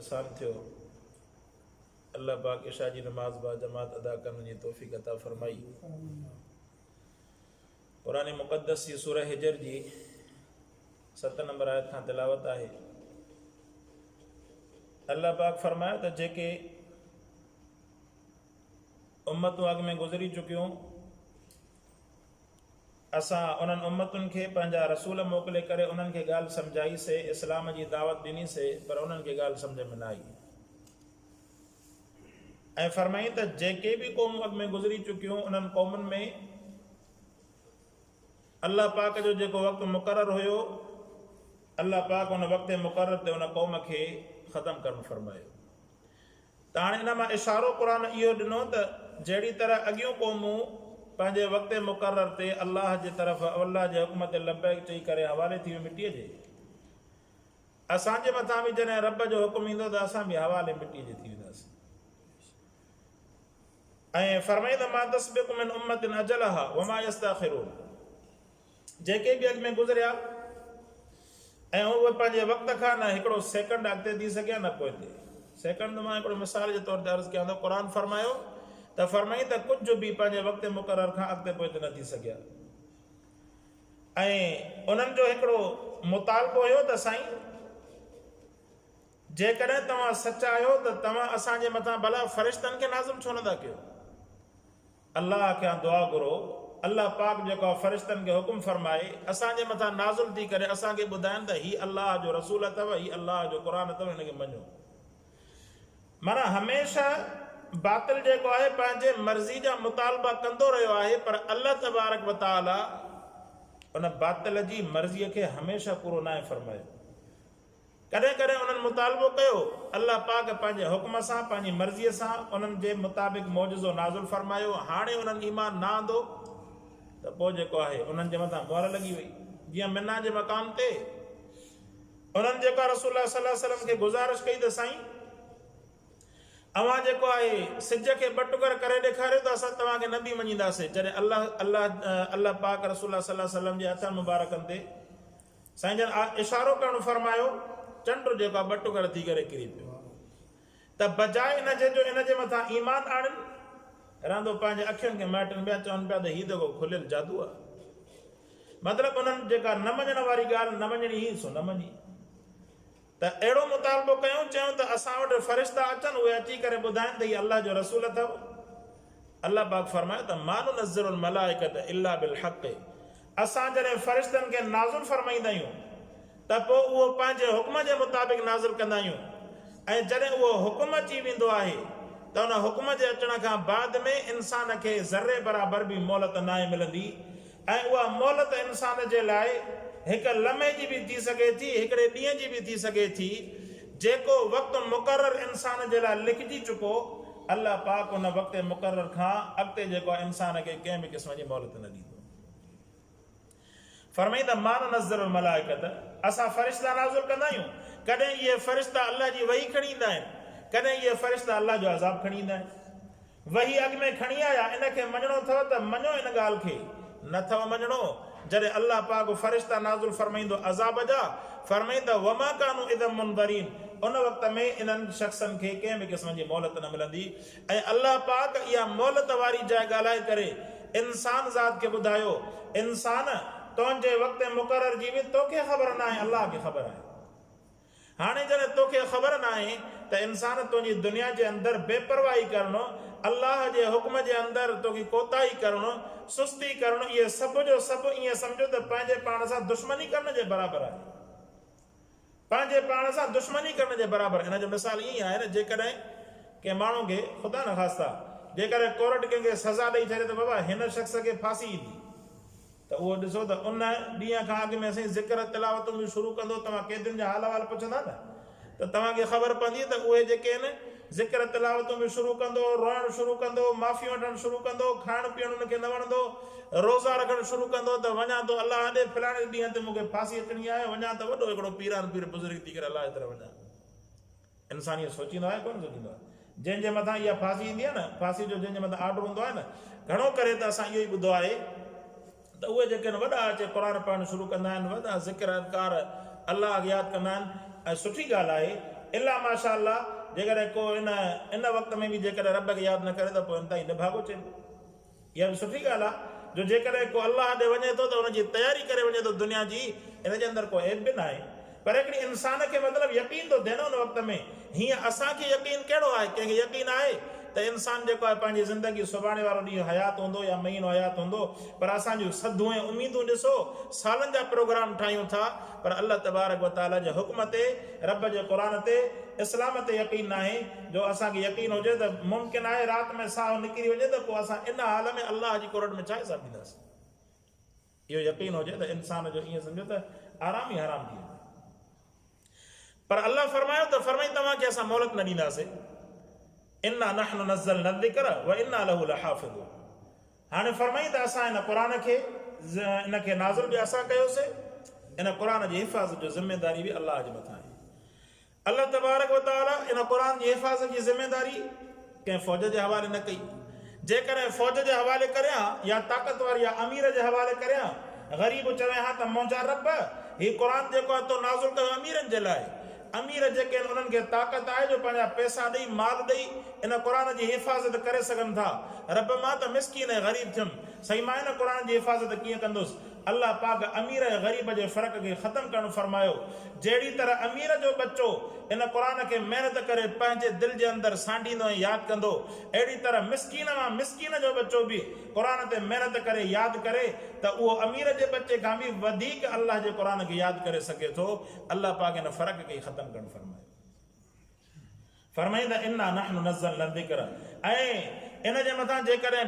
एहसान थियो। अल्लाह पाक इशा जी नमाज बा जमात अदा करने की तौफीक अता फरमाई। कुरान मुक़द्दस जी सूरह हिजर जी 7 नंबर आयत खां तिलावत आहे। अल्लाह पाक फरमायो त जेके उम्मतूं अॻ में गुज़री चुकियूं, असां उन्हनि उम्मतुनि खे पंहिंजा रसूल मोकिले करे उन्हनि खे ॻाल्हि सम्झाईसीं, इस्लाम जी दावत ॾिनीसीं, पर उन्हनि खे ॻाल्हि सम्झ में न आई। ऐं फरमाई त जेके बि क़ौमूं अॻ में गुज़री चुकियूं, उन्हनि क़ौमुनि में अल्लाह पाक जो जेको वक़्तु मुक़ररु हुयो, अल्लाह पाक उन वक़्त मुक़ररु ते उन क़ौम खे ख़तमु करणु फरमायो। त हाणे इन मां इशारो क़ुरान इहो ॾिनो त जहिड़ी तरह अॻियूं क़ौमूं पंहिंजे वक़्त मुक़ररु ते अल्लाह जे तरफ़ अल्लाह जे हुकुम ते लब्बैक चई करे हवाले थी वियो मिटीअ जे, असांजे मथां बि जॾहिं रब जो हुकुम ईंदो त असां बि हवाले मिटीअ जे थी वेंदासीं। ऐं फरमाई त मा तस्बिक़ु मिन उम्मतिन अजलहा व मा यस्तअखिरून, जेके बि अॻ में गुज़रिया ऐं उहे पंहिंजे वक़्त खां न हिकिड़ो सेकंड अॻिते थी सघिया न पोइते। सेकंड मां हिकिड़ो मिसाल जे तौर ते अर्ज़ु कयां थो, क़ुरान फरमायो त फरमाई त कुझु बि पंहिंजे वक़्त मुक़ररु खां अॻिते पोइते न थी सघिया। ऐं उन्हनि जो हिकिड़ो मुतालबो हुयो त साईं जेकॾहिं तव्हां सचा आहियो त तव्हां असांजे मथां भला फ़रिश्तनि खे नाज़िल छो नथा कयो। अल्लाह खे दुआ घुरो, अल्लाह पाक जेको आहे फ़रिश्तनि खे हुकुम फरमाए असांजे मथां नाज़िल थी करे असांखे ॿुधाइनि त हीउ अल्लाह जो रसूल अथव, हीउ अल्लाह जो क़ुरान अथव, हिनखे मञो। माना हमेशह बातिल जेको आहे पंहिंजे मर्ज़ी जा मुतालबा कंदो रहियो आहे, पर अल्लाह तबारक व तआला उन बातिल जी मर्ज़ीअ खे हमेशह पूरो न आहे फरमायो। कॾहिं कॾहिं उन्हनि मुतालबो कयो, अल्लाह पाक पंहिंजे हुकुम सां पंहिंजी मर्ज़ीअ सां उन्हनि जे मुताबिक़ मौजज़ो नाज़िल फरमायो। हाणे उन्हनि ईमान न आंदो त पोइ जेको आहे उन्हनि जे मथां मोहर लॻी वई। जीअं मिना जे मक़ाम ते उन्हनि जेका रसूल सल्लल्लाहु अलैहि वसल्लम खे गुज़ारिश कई त साईं अवां जेको आहे सिज खे बटुकर करे ॾेखारियो त असां तव्हांखे न बि मञींदासीं। जॾहिं अल्लाह पाक रसूल सल्लल्लाहु अलैहि वसल्लम जे हथनि मुबारकनि ते साईं जन इशारो करणु फरमायो, चंड जेको आहे बटुकर थी करे किरी पियो। त बजाए इन जे जो इन जे मथां ईमान आणनि, रहंदो पंहिंजे अखियुनि खे माइटनि पिया चवनि पिया त हीउ त को खुलियल जादू आहे। मतिलबु उन्हनि जेका न मञण वारी ॻाल्हि न मञणी ही सो न मञी। त अहिड़ो मुतालबो कयूं, चयूं त असां वटि फ़रिश्ता अचनि, उहे अची करे ॿुधाइनि त हीउ अल्लाह जो रसूल अथव। अल्लाह पाक फरमायो त मा नुनज़्ज़िलुल मलाइकत इल्ला बिल हक़, असां जॾहिं फ़रिश्तनि खे नाज़िल फरमाईंदा आहियूं त पोइ उहो पंहिंजे हुकुम जे मुताबिक़ नाज़िल कंदा आहियूं। ऐं जॾहिं उहो हुकुम अची वेंदो आहे त उन हुकुम जे अचण खां बाद में इंसान खे ज़र्रे बराबरि बि मोहलत न आहे मिलंदी। ऐं उहा मोहलत इंसान जे लाइ हिकु लम्हे जी बि थी सघे थी, हिकिड़े ॾींहं जी बि थी सघे थी। जेको वक़्तु मुक़ररु इंसान जे लाइ लिखिजी चुको, अल्लाह पाक उन वक़्त मुक़ररु खां अॻिते जेको आहे इंसान खे कंहिं बि क़िस्म जी मोहलत न ॾींदो। फरमाई त मा नुनज़्ज़िलुल मलाइकत, असां फ़रिश्ता नाज़िल कंदा आहियूं। कॾहिं इहे फ़रिश्ता अल्लाह जी वही खणी ईंदा आहिनि, कॾहिं इहे फ़रिश्ता अल्लाह जो अज़ाब खणी ईंदा आहिनि। वही अॻ में खणी आया, इनखे मञणो अथव त मञो इन ॻाल्हि खे, नथव मञणो जॾहिं अल्लाह पाक फ़रिश्ता नाज़िल फरमाईंदो अज़ाब जा, फरमाई त वमा कानू इदम मुनज़रीन, उन वक़्त में इन्हनि शख़्सनि खे कंहिं बि क़िस्म जी मोहलत न मिलंदी। ऐं अल्लाह पाक इहा मोहलत वारी जाइ ॻाल्हाए करे इंसान ज़ात खे ॿुधायो, इंसान तुंहिंजे वक़्त मुक़ररु जी बि तोखे ख़बर न आहे, अल्लाह खे ख़बर आहे। हाणे जॾहिं तोखे ख़बर न आहे त इंसान तुंहिंजी दुनिया जे अंदरि बेपरवाही करणु, अल्लाह जे हुकुम जे अंदरि तोखे कोताही करणु, सुस्ती करणु, इहे सभु जो सभु ईअं सम्झो त पंहिंजे पाण सां दुश्मनी करण जे बराबरि आहे। पंहिंजे पाण सां दुश्मनी करण जे बराबरि। इन जो मिसाल ईअं आहे न, जेकॾहिं कंहिं माण्हू खे ख़ुदा न ख़ास्ता जेकॾहिं कोर्ट कंहिंखे सज़ा ॾेई छॾे त बाबा हिन शख़्स खे फांसी ईंदी, त उहो ॾिसो त उन ॾींहं खां अॻु में असीं ज़िक्र तिलावतूं बि शुरू कंदो, तव्हां कैदियुनि जा हाल अहिवाल पुछंदा न त तव्हांखे ख़बर पवंदी त उहे जेके आहिनि ज़िक्र तिलावतूं बि शुरू कंदो, रोअणु शुरू कंदो, माफ़ी वठणु शुरू कंदो, खाइणु पीअणु हुनखे न वणंदो, रोज़ा रखणु शुरू कंदो त वञा थो अलाह ॾे फलाणे ॾींहं ते मूंखे फांसी अचणी आहे, वञा त वॾो हिकिड़ो पीरान पीर बुज़ुर्ग थी करे अलाह जे तरफ़ वञा। इंसान इहो सोचींदो आहे कोन सोचींदो आहे? जंहिंजे मथां इहा फांसी ईंदी आहे न, फांसी जो जंहिंजे मथां आर्डर हूंदो आहे न, घणो करे त असां इहो ई ॿुधो आहे त उहे जेके आहिनि वॾा अचे क़ुरान पढ़णु शुरू कंदा आहिनि, वॾा ज़िक्र अज़कार अलाह खे यादि कंदा आहिनि। ऐं सुठी ॻाल्हि आहे, इला माशाअल्लाह जेकॾहिं को इन वक़्त में बि जेकॾहिं रब खे यादि न करे त पोइ इन ताईं निभागो चइबो। इहा बि सुठी ॻाल्हि आहे जो जेकॾहिं को अलाह ॾे वञे थो त हुनजी तयारी करे वञे थो दुनिया जी, इन जे अंदरि को ऐब बि न आहे। पर हिकिड़ी इंसान खे मतिलबु यकीन थो थिए न उन वक़्त में। हीअं असांखे यकीन कहिड़ो आहे, कंहिंखे यकीन आहे त इंसान जेको आहे पंहिंजी ज़िंदगी सुभाणे वारो ॾींहुं हयात हूंदो या महीनो हयात हूंदो, पर असांजूं सदूं ऐं उमीदूं ॾिसो सालनि जा प्रोग्राम ठाहियूं था, पर अल्लाह तबारक व तआला जे हुक्म ते, रब जे क़ुरान ते, इस्लाम ते यकीन न आहे। जो असांखे यकीन हुजे त मुमकिन आहे राति में साहु निकिरी वञे त पोइ असां इन हाल में अल्लाह जी कोरट में छा हिसाब ॾींदासीं। इहो यकीन हुजे त इंसान जो ईअं सम्झो त आराम ई हराम थी वेंदो। पर अल्लाह फरमायो त फरमाई तव्हांखे असां मोहलत न ॾींदासीं। इन्ना नहनु नज़्ज़लना ज़िक्र व इन्ना लहू लहाफ़िज़ून। हाणे फरमाई त असां इन क़ुरान खे इनखे नाज़िल बि असां कयोसीं, इन क़ुरान जी हिफ़ाज़त जो ज़िम्मेदारी बि अल्लाह जे मथां आहे। अल्लाह तबारक व तआला इन क़ुरान जी हिफ़ाज़त जी ज़िम्मेदारी कंहिं फ़ौज जे हवाले न कई। जेकॾहिं फ़ौज जे हवाले करियां या ताक़तवर या अमीर जे हवाले करियां, ग़रीब चवे हा त मुंहिंजा रब हीउ क़ुरान जेको आहे तो नाज़िल कयो अमीरनि जे लाइ। अमीर जेके आहिनि उन्हनि खे ताक़त आहे जो पंहिंजा पैसा ॾेई माल ॾेई इन क़ुरान जी हिफ़ाज़त करे सघनि था। रब मां त मिसकीन ऐं ग़रीब थियुमि, सही मां इन क़ुरान जी हिफ़ाज़त कीअं कंदुसि। अल्लाह पाक अमीर ऐं ग़रीब जे फ़र्क़ खे ख़तमु करणु फरमायो। जहिड़ी तरह अमीर जो बच्चो इन क़ुरान खे महिनत करे पंहिंजे दिलि जे अंदरि सांडींदो ऐं यादि कंदो, अहिड़ी तरह मिसकीन मां मिसकीन जो बच्चो बि क़ुरान ते महिनत करे यादि करे त उहो अमीर जे बच्चे खां बि वधीक अल्लाह जे क़ुरान खे यादि करे सघे थो। अल्लाह पाक इन फ़र्क़ खे ख़तमु करणु फरमायो। फरमाईंदा इन्ना नहनु नज़्ज़लना ज़िक्र। ऐं इन जे मथां जेकॾहिं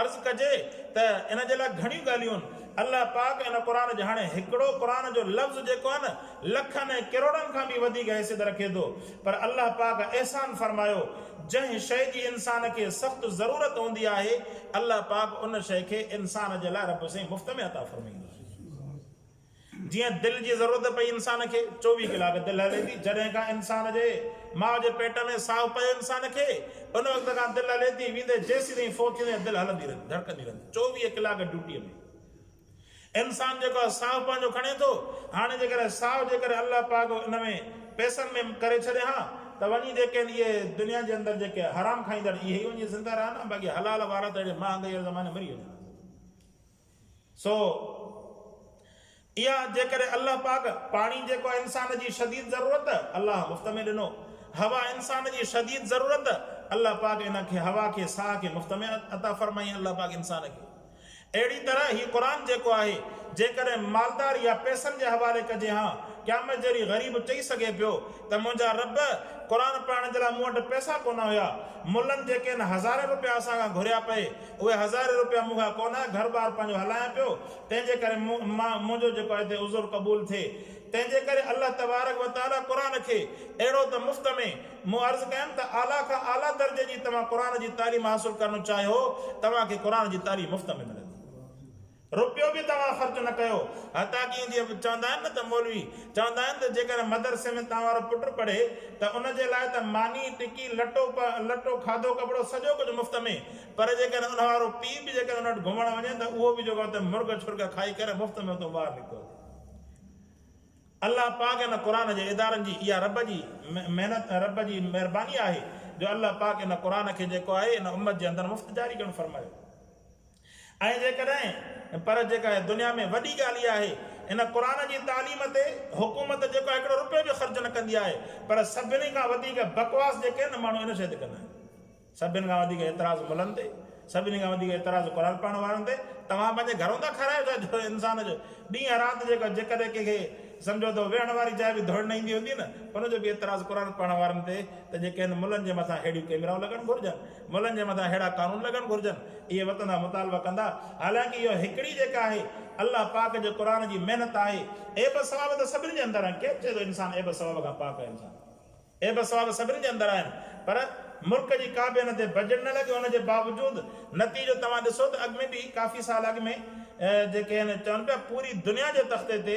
अर्ज़ु कजे त इन जे लाइ घणियूं ॻाल्हियूं आहिनि। अल्लाह पाक इन क़ुरान जो हाणे हिकिड़ो क़ुरान जो लफ़्ज़ जेको आहे न लखनि ऐं किरोड़नि खां बि वधीक हैसियत रखे थो। पर अल्लाह पाक अहसान फरमायो, जंहिं शइ जी इंसान खे सख़्तु ज़रूरत हूंदी आहे, अल्लाह पाक उन शइ खे इंसान जे लाइ रब साईं मुफ़्त में अता फरमाईंदो। जीअं दिलि जी ज़रूरत पई इंसान खे, 24 कलाक दिलि हले थी। जॾहिं खां इंसान जे माउ जे पेट में साहु पियो इंसान खे, उन वक़्त खां दिलि हले थी, वेंदे जेसीं ताईं फोत थींदे दिलि हलंदी रहंदी, धड़कंदी रहंदी 24 कलाक ड्यूटीअ में। इंसान जेको आहे साहु पंहिंजो खणे थो। हाणे जेकॾहिं साहु जेकॾहिं अल्लाह पाक इन में पैसनि में करे छॾे हा त वञी जेके इहे दुनिया जे अंदरि जेके हराम खाईंदड़ इहे ई वञी ज़िंदा रहा न, बाक़ी हलाल वारा त अहिड़े महांगाई जे ज़माने मरी वञनि। सो इहा जेकॾहिं अल्लाह पाक पाणी जेको आहे इंसान जी शदीद ज़रूरत अल्लाह मुफ़्त में ॾिनो। हवा इंसान जी शदीद ज़रूरत, अल्लाह पाक इन खे हवा खे साह खे मुफ़्त में अता फरमाई अल्लाह पाक इंसान खे। अहिड़ी तरह ही क़ुरान जेको आहे जेकॾहिं मालदार या पैसनि जे हवाले कजे हा, क़यामत जहिड़ी ग़रीब चई सघे पियो त मुंहिंजा रब क़ुरान पढ़ण जे लाइ मूं वटि पैसा कोन हुया, मुलनि जेके आहिनि 1000 रुपया असांखां घुरिया पए, उहे 1000 रुपया मूंखां कोन आहे, घर बार पंहिंजो हलायां पियो, तंहिंजे करे मुंहिंजो जेको आहे हिते उज़ुर क़बूल थिए। तंहिंजे करे अल्लाह तबारक व तआला क़ुरान खे अहिड़ो त मुफ़्त में मूं अर्ज़ु कयमि त आला खां आला दर्जे जी तव्हां क़ुरान जी तालीम हासिल करणु चाहियो, तव्हांखे क़ुरान जी तालीम मुफ़्त में मिलंदी। रुपयो बि तव्हां ख़र्च न कयो। हता की जीअं चवंदा आहिनि न त मौलवी चवंदा आहिनि त जेकॾहिं मदरसे में तव्हां वारो पुटु पढ़े त उनजे लाइ त मानी टिकी लटो खाधो कपिड़ो सॼो कुझु मुफ़्त में, पर जेकॾहिं उन वारो पीउ बि जेकॾहिं उन वटि घुमणु वञे त उहो बि जेको आहे मुर्ग छुर्ग खाई करे मुफ़्त में उतो ॿाहिरि निकितो। अल्लाह पाक इन क़ुरान जे इदारनि जी इहा रब जी महिनत, रब जी महिरबानी आहे जो अल्लाह पाक इन क़ुरान खे जेको आहे इन उम्मत जे अंदरि मुफ़्त जारी करणु फरमायो। ऐं जेकॾहिं पर जेका दुनिया में वॾी ॻाल्हि इहा आहे, इन क़ुरान जी तालीम ते हुकूमत जेको आहे हिकिड़ो रुपयो बि ख़र्च न कंदी आहे, पर सभिनी खां वधीक बकवास जेके आहिनि माण्हू इन शइ ते कंदा आहिनि। सभिनि खां वधीक एतिराज़ मुलनि ते, सभिनी खां वधीक एतिराज़ क़ुरान पढ़ण वारनि ते। तव्हां पंहिंजे घरों था खारायो था जो इंसान जो ॾींहं राति जेका जेकॾहिं कंहिंखे सम्झो त वेहण वारी जाइ बि दौड़ न ईंदी हूंदी न, हुनजो बि एतिराज़ क़ुरान पढ़ण वारनि ते त जेके आहिनि मुलनि जे मथां अहिड़ियूं कैमराऊं लॻणु घुरिजनि, मुलनि जे मथां अहिड़ा कानून लॻणु घुरिजनि, इहे वतंदा मुतालबा कंदा। हालांकि इहो हिकिड़ी जेका आहे अल्लाह पाक जे क़ुरान जी महिनत आहे। एब सवाब त सभिनी जे अंदरि आहिनि। केरु चए थो इंसान एब सवाब खां पाक आहे? इंसान एब सवाब सभिनी जे अंदरि आहिनि, पर मुल्क जी का बि हिन ते बजट न लॻे। हुनजे बावजूदि नतीजो तव्हां ॾिसो त अॻु में बि काफ़ी साल अॻु में जेके आहिनि चवनि पिया पूरी दुनिया जे तख़्ते ते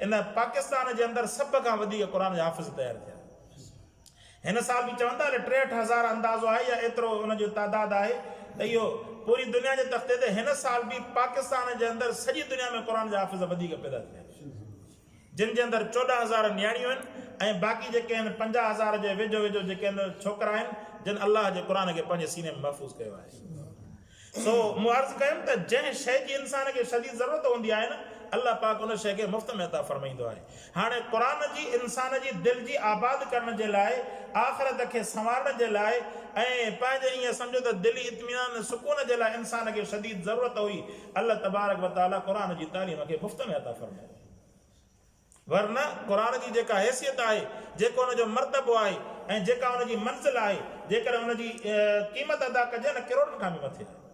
इन पाकिस्तान जे अंदरि सभ खां वधीक क़ुरान जा हाफ़िज़ तयारु थिया। हिन साल बि चवनि था 63,000 अंदाज़ो आहे या एतिरो हुनजो तादाद आहे त इहो पूरी दुनिया जे तख़्ते ते हिन साल बि पाकिस्तान जे अंदरि सॼी दुनिया में क़ुरान जा हाफ़िज़ वधीक पैदा थिया, जिन जे अंदरि 14,000 न्याणियूं आहिनि, ऐं बाक़ी जेके आहिनि 50,000 जे वेझो वेझो जेके आहिनि छोकिरा आहिनि जिन अलाह जे क़ुर खे पंहिंजे सीने में महफ़ूज़ कयो आहे। सो मूं अर्ज़ु कयुमि त जंहिं शइ जी इंसान खे शदीद ज़रूरत हूंदी आहे न अल्लाह पाक उन शइ खे मुफ़्त में अता फरमाईंदो आहे। हाणे क़ुर जी इंसान जी दिलि जी आबाद करण जे लाइ, आख़िरत खे संवारण जे लाइ ऐं पंहिंजे ईअं सम्झो त दिली इत्मीनान सुकून जे लाइ इंसान खे शदीद ज़रूरत हुई। अल्लाह तबारक व तआला क़ुर जी तालीम खे मुफ़्त में अता फरमायो। वरना क़ुर जी जेका हैसियत आहे, जेको हुनजो मर्तबो आहे ऐं जेका हुनजी मंज़िल आहे, जेकर हुनजी क़ीमत अदा कजे न करोड़नि खां बि मथे आहे।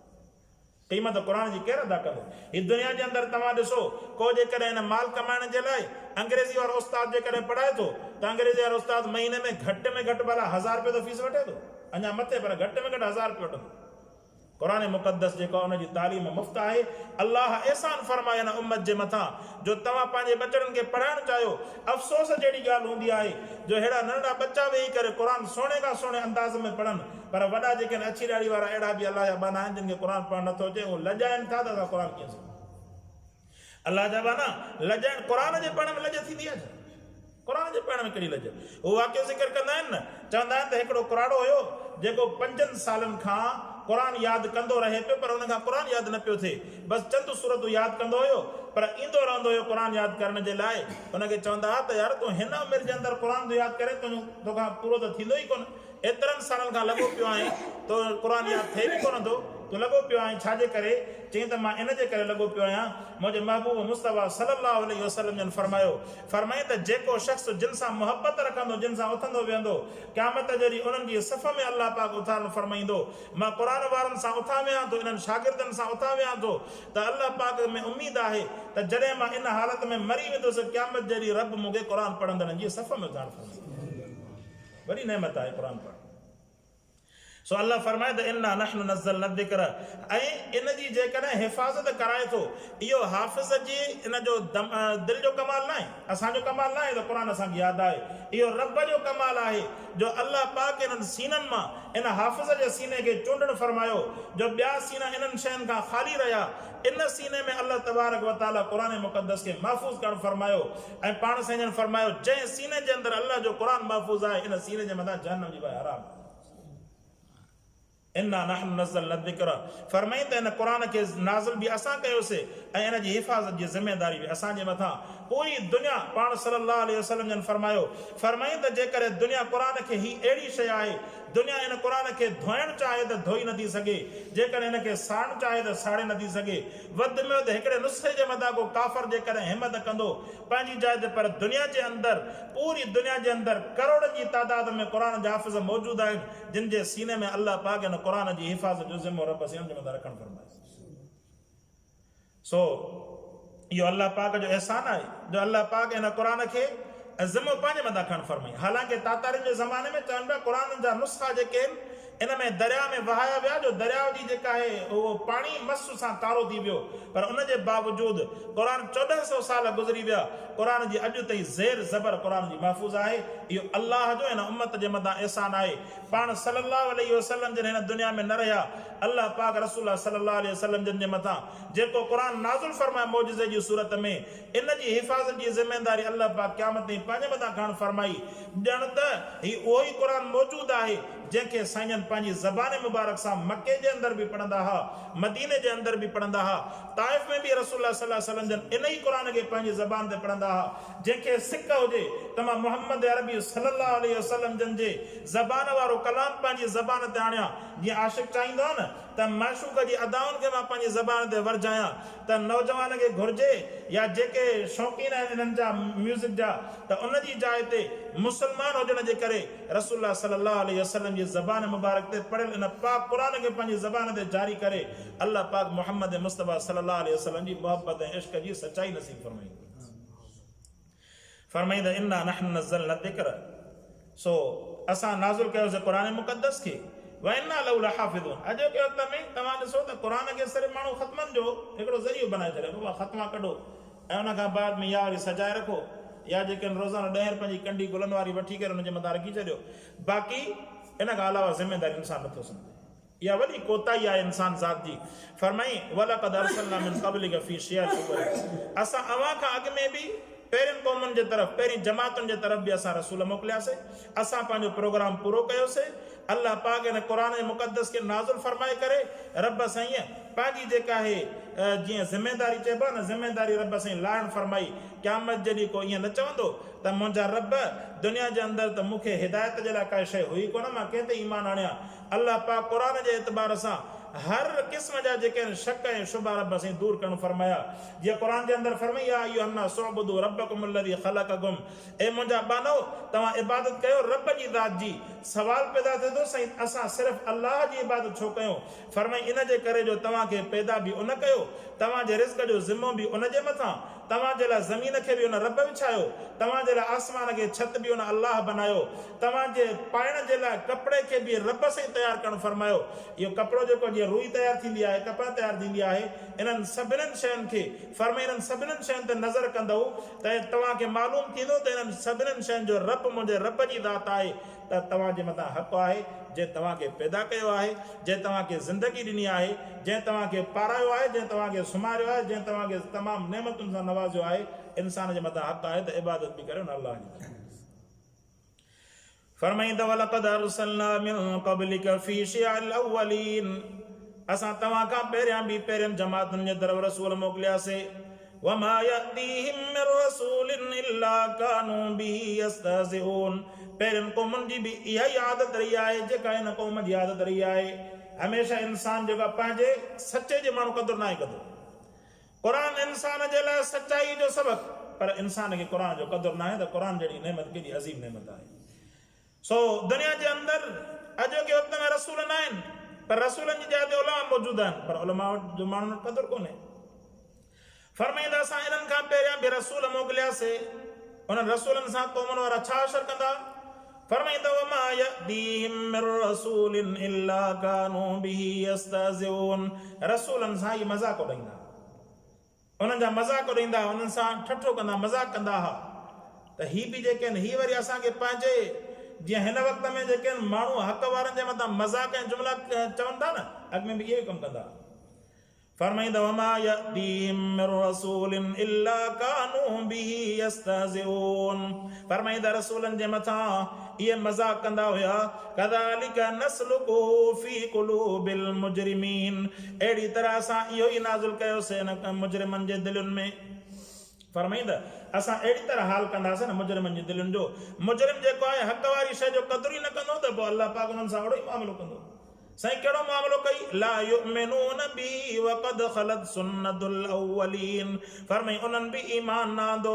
क़ीमत क़ुर जी केरु अदा कंदो? हीअ दुनिया जे अंदरि तव्हां ॾिसो, को जेकॾहिं हिन माल कमाइण जे लाइ अंग्रेज़ी वारो उस्ताद जेकॾहिं पढ़ाए थो त अंग्रेज़ी वारो उस्ताद महीने में घटि भला 1000 रुपये त फीस वठे थो, अञा मथे पर घटि में घटि 1000 रुपये वठंदो। क़ुर मुक़द्दस जेका हुनजी तालीम मुफ़्त आहे। अल्लाह एहसान फरमाए न उम्मत जे मथां जो तव्हां पंहिंजे बचड़नि खे पढ़ाइणु चाहियो। अफ़सोस जहिड़ी ॻाल्हि हूंदी आहे जो अहिड़ा नंढा बच्चा वेही करे क़ुर सुहिणे खां सुहिणे अंदाज़ में पढ़नि, पर वॾा जेके आहिनि अछी ॾाड़ी वारा अहिड़ा बि अलाह जा बाना आहिनि जिन खे क़ुर पढ़णु नथो अचे, उहे लॼाइनि था त असां क़ुर कीअं सिखूं। अलाह जा बाना लॼाइण, क़ुर जे पढ़ण में लॼ थींदी आहे छा? क़ुर जे पढ़ण में कहिड़ी लॼ? उहो वाक़ियो ज़िक्र कंदा आहिनि न, चवंदा आहिनि त हिकिड़ो कुराड़ो हुयो जेको 5 सालनि खां क़ुर यादि कंदो रहे पियो, पर हुन खां क़ुर यादि न पियो थिए। बसि चंद सूरतूं यादि कंदो हुयो, पर ईंदो रहंदो हुयो क़ुर यादि करण जे लाइ। हुनखे चवंदा हुआ त यार तूं हिन उमिरि जे अंदरि क़ुर थो यादि करे, तोखां पूरो त थींदो ई कोन। एतिरनि सालनि खां लॻो पियो आहे, तो क़ुर यादि थिए बि कोन थो, तूं लॻो पियो आहे छाजे करे? चई त मां इन जे करे लॻो पियो आहियां, मुंहिंजे महबूब मुस्तफ़ा सल्लल्लाहु अलैहि वसल्लम जन फरमाई त जेको शख़्स जिन सां मुहबत रखंदो, जिन सां उथंदो वेहंदो, क़यामत जहिड़ी उन्हनि जी सफ़ में अल्लाह पाक उथारण फरमाईंदो। मां क़ुर वारनि सां उथां वेहां थो, इन्हनि शागिर्दनि सां उथां वेहां थो, त अल्लाह पाक में उमेद आहे त जॾहिं मां इन हालत में मरी वेंदुसि, क़यामत जहिड़ी रब मूंखे क़ुर पढ़ंदड़नि जी सफ़ में उथारण फरमाईंदो। वॾी नेमत आहे क़ुर पढ़णु। सो अल्लाह फरमाए त इन्ना नहनु नज़्ज़लना ज़िक्र, ऐं इन जी जेकॾहिं हिफ़ाज़त कराए थो, इहो हाफ़िज़ जी इन जो दिलि जो कमाल न आहे, असांजो कमाल न आहे त क़ुर असांखे यादि आहे। इहो रब जो कमाल आहे जो अल्लाह पाक इन्हनि सीननि मां इन हाफ़िज़ जे सीने खे चूंडणु फरमायो, जो ॿिया सीना इन्हनि शयुनि खां ख़ाली रहिया। इन सीने में अल्लाह तबारक व तआला क़ुर मुक़द्दस खे महफ़ूज़ करणु फरमायो। ऐं पाण सां जन फरमायो जंहिं सीने जे अंदरि अल्लाह जो क़ुर महफ़ूज़ आहे, इन सीने जे मथां जहन्नम जी बाहि हराम आहे। इन्ना नहनु नज़्ज़लना ज़िक्र, फरमाई त इन क़ुर खे नाज़िल बि असां कयोसीं ऐं इन जी हिफ़ाज़त जी ज़िमेदारी बि असांजे मथां। पूरी दुनिया, पाण सल्लल्लाहु अलैहि वसल्लम जन फरमाई त जेकर दुनिया क़ुर खे ही अहिड़ी शइ आहे, दुनिया इन क़ुर खे धोइणु चाहे त धोई नथी सघे, जेकर इन खे साड़णु चाहे त साड़े नथी सघे। वधि में वधि हिकिड़े नुस्ख़े जे मथां को काफ़िर जेकर हिमत कंदो पंहिंजी जाइ ते, पर दुनिया जे अंदरि, पूरी दुनिया जे अंदरि करोड़नि जी तादाद में क़ुर जा हाफ़िज़ मौजूदु आहिनि, जिन जे सीने में अल्लाह पाक इन क़ुर जी हिफ़ाज़त जो ज़िम्मो रब जे मथां रखणु फरमाए। सो इहो अल्लाह पाक जो एहसान आहे जो अल्लाह पाक इन क़ुर खे ज़िम्मो पंहिंजे मथां खणणु फरमाई। हालांकि तातारियुनि जे ज़माने में चवनि पिया क़ुर जा नुस्ख़ा जेके आहिनि इन में दरिया में वहाया विया, जो दरिया जी जेका आहे उहो पाणी मस सां कारो थी वियो, पर उन जे बावजूदि क़ुर 1400 साल गुज़री विया, क़ुर जी अॼु ताईं ज़ेर ज़बर क़ुर जी महफ़ूज़ आहे। इहो अल्लाह जो हिन उम्मत जे मथां एहसान आहे। पाण सल्लल्लाहु अलैहि वसल्लम जिन हिन दुनिया में न रहिया, अल्लाह पाक रसूल सल्लल्लाहु अलैहि वसल्लम जिन जे मथां जेको क़ुर नाज़िल फरमाए मौजिज़े जी सूरत में, इन जी हिफ़ाज़त जी ज़िमेदारी अल्लाह पाक क़यामत ताईं पंहिंजे मथां खणणु फरमाई। ॼण त ही उहो ई क़ुर मौजूदु आहे जंहिंखे साईं पंहिंजी ज़बान मुबारक सां मके जे अंदरि बि पढ़ंदा हुआ, मदीने जे अंदरि बि पढ़ंदा हुआ, ताइफ़ में बि रसूल सल्लल्लाहु अलैहि वसल्लम जन इन ई क़ुर खे पंहिंजी ज़बान ते पढ़ंदा हुआ। जंहिंखे सिक हुजे त मां मोहम्मद अरबी सल्लल्लाहु अलैहि वसल्लम जन जे ज़बान वारो कलाम पंहिंजी ज़बान ते आणियां। जीअं आशिक़ चाहींदो आहे न त माशूक़ जी अदाउनि खे मां पंहिंजी ज़बान ते वरजायां, त नौजवान खे घुर्जे या जेके शौक़ीन आहिनि इन्हनि जा म्यूज़िक जा, त उन जी जाइ ते मुस्लमान हुजण जे करे रसूल सल्लल्लाहु अलैहि वसल्लम जी ज़बान मुबारक ते पढ़ियल इन पाक क़ुर खे पंहिंजी ज़बान ते जारी करे अल्लाह पाक मोहम्मद मुस्तफ़ा सल्लल्लाहु अलैहि वसल्लम जी मोहब्बत ऐं इश्क जी सचाई नसीब फरमाईंदा। इन्ना नहनु नज़्ज़लना ज़िक्र, सो असां नाज़िल कयोसीं क़ुर मुक़द्दस खे, व इन्ना लहू लहाफ़िज़ून। अॼु के वक़्त में तव्हां ॾिसो त क़ुर खे सिर्फ़ु माण्हू ख़तमनि जो हिकिड़ो ज़रियो बनाए छॾियो, बाबा ख़तमा कढो ऐं उन खां बाद में या वरी सजाए रखो, या जेके रोज़ाना 10 रुपए जी कंडी गुलनि वारी वठी करे हुनजे मथां रखी छॾियो। बाक़ी इन खां अलावा ज़िमेदारी इंसान नथो सम्झे। इहा वॾी कोताही आहे इंसान ज़ात जी। फरमाई वलक़द अरसलना मिन क़ब्लिका फ़ी शियाल उमर, असां अव्हां खां अॻु में बि पहिरियनि क़ौमुनि जे तरफ़ पहिरीं जमातुनि जे तरफ़ बि असां रसूल मोकिलियासीं असां पंहिंजो प्रोग्राम पूरो कयोसीं अल्लाह पाक इन क़ुर मुक़दस के नाज़ुल फरमाए करे रब साईं पंहिंजी जेका आहे जीअं ज़िमेदारी चइबो आहे न ज़िमेदारी रब साईं लाइण फरमाई क़यामत जॾहिं को ईअं न चवंदो त मुंहिंजा रब दुनिया जे अंदरि त मूंखे हिदायत जे लाइ काई शइ हुई कोन मां कंहिं ते ईमान आणियां अल्लाह पाक क़ुर जे एतबार सां हर क़िस्म जा जेके आहिनि शक ऐं शुबा रब साईं दूर करणु फरमाया जीअं क़ुर जे अंदरि फरमाई आहे अय्युहन्नास उअ्बुदू रब्बकुम अल्लज़ी ख़लक़कुम ए मुंहिंजा बानो तव्हां इबादत कयो रब जी ज़ात जी सवाल पैदा थिए थो साईं असां सिर्फ़ु अल्लाह जी इबादत छो कयूं फरमाई इन जे करे जो तव्हांखे पैदा बि उन कयो तव्हांजे रिज़्क़ जो ज़िम्मो बि उन जे मथां तव्हांजे लाइ ज़मीन खे बि उन रब विछायो तव्हांजे लाइ आसमान खे छत बि उन अल्लाह बनायो तव्हांजे पाइण जे लाइ कपिड़े खे बि रब साईं तयारु करणु फरमायो इहो कपिड़ो जेको जीअं रुई तयारु थींदी आहे कपड़ा तयारु थींदी आहे इन्हनि सभिनीनि शयुनि खे फरमाई इन्हनि सभिनीनि शयुनि ते नज़र कंदव त तव्हांखे मालूम थींदो त इन्हनि सभिनीनि शयुनि जो रब मुंहिंजे रब जी ज़ात आहे त तव्हांजे मथां हक़ आहे जंहिं तव्हांखे पैदा कयो आहे जंहिं तव्हांखे ज़िंदगी ॾिनी आहे जंहिं तव्हांखे पारायो आहे जंहिं तव्हांखे सुम्हारियो आहे जंहिं तव्हांखे तमामु नेमतुनि सां नवाज़ियो आहे इंसान जे मथां हक़ आहे त इबादत बि करे उन अल्लाह जी फरमाईंदा वलक़द अरसलना मिन क़ब्लिक फी शियअल अव्वलीन असां तव्हां खां पहिरियां बि पहिरियनि जमातुनि जे तरफ़ रसूल मोकिलियासीं वमा यअतीहिम मिन रसूलिन इल्ला कानू बिही यस्तहज़िऊन पहिरियनि क़ौमुनि जी बि इहा ई आदत रही आहे जेका हिन क़ौम जी आदत रही आहे हमेशह इंसान जेका पंहिंजे सचे जे माण्हू क़दुरु न आहे कंदो क़ुर इंसान जे लाइ सचाई जो सबक़ पर इंसान खे क़ुर जो क़दुरु न आहे त क़ुर जहिड़ी नेमत केॾी अज़ीम नेमत आहे सो दुनिया जे अंदरि अॼोके वक़्त में रसूल न आहिनि पर रसूलनि जी जाइ ते उलमा मौजूद आहिनि पर उलमा जो माण्हुनि वटि क़दुरु कोन्हे फरमाईंदा असां इन्हनि खां पहिरियां बि रसूल मोकिलियासीं उन्हनि रसूलनि सां क़ौमुनि वारा छा असरु कंदा फरमाईंदा वमा यअतीहिम मिन रसूलिन इल्ला कानू बिही यस्तहज़िऊन रसूलनि सां ई मज़ाक़ उॾाईंदा उन्हनि जा मज़ाक़ उॾाईंदा उन्हनि सां ठठो कंदा मज़ाक़ कंदा हुआ त ही बि जेके आहिनि ही वरी असांखे पंहिंजे जीअं हिन वक़्त में जेके आहिनि माण्हू हक़ वारनि जे मथां मज़ाक़ ऐं जुमिला चवनि था न अॻ में बि इहो ई कमु कंदा फरमाईंदा वमा यअतीहिम मिन रसूलिन इल्ला कानू बिही यस्तहज़िऊन फरमाईंदा रसूलनि जे मथां इहे मज़ाक़ कंदा हुया कज़ालिक नस्लुकुहु फी क़ुलूबिल मुजरिमीन अहिड़ी तरह असां इहो ई नाज़िल कयोसीं हिन मुजरिमनि जे दिलुनि में फरमाईंदा असां अहिड़ी तरह हाल कंदासीं न मुजरिमनि जी दिलुनि जो मुजरिम जेको आहे हक़ वारी शइ जो क़दुरु ई न कंदो त पोइ अल्लाह पाक उन्हनि सां अहिड़ो ई मामिलो कंदो साईं कहिड़ो मामिलो कई ला युमिनून बी वक़द खलत सुन्नतुल अव्वलीन फरमाई उन्हनि बि ईमान न आंदो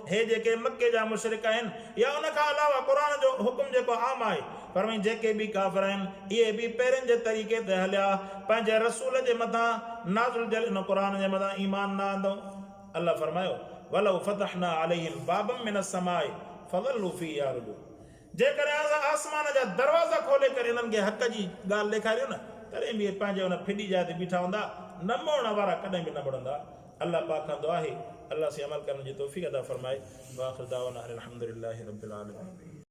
हे जेके मके जा मुशरिक आहिनि या उन खां अलावा क़ुर जो हुकुम जेको आम आहे फरमाई जेके बि काफ़िर आहिनि इहे बि पहिरियनि जे तरीक़े ते हलिया पंहिंजे रसूल जे मथां नाज़िल थियल इन क़ुर जे मथां ईमान न आंदो अल्लाह फरमायो वलौ फतहना अलैहिम बाबम मिनस समाए फज़ल्लू फीही यारजून जेकर असां आसमान जा दरवाज़ा खोले करे इन्हनि खे हक़ जी ॻाल्हि ॾेखारियो न तॾहिं बि पंहिंजे हुन फिटी जाइ ते बीठा हूंदा न मोड़ण वारा कॾहिं बि न मुड़ंदा अल्लाह पाक खां दुआ आहे अल्लाह से अमल करण जी तौफ़ीक़ अता फरमाए व आख़िर दावाना अनिल हम्दुलिल्लाहि रब्बिल आलमीन।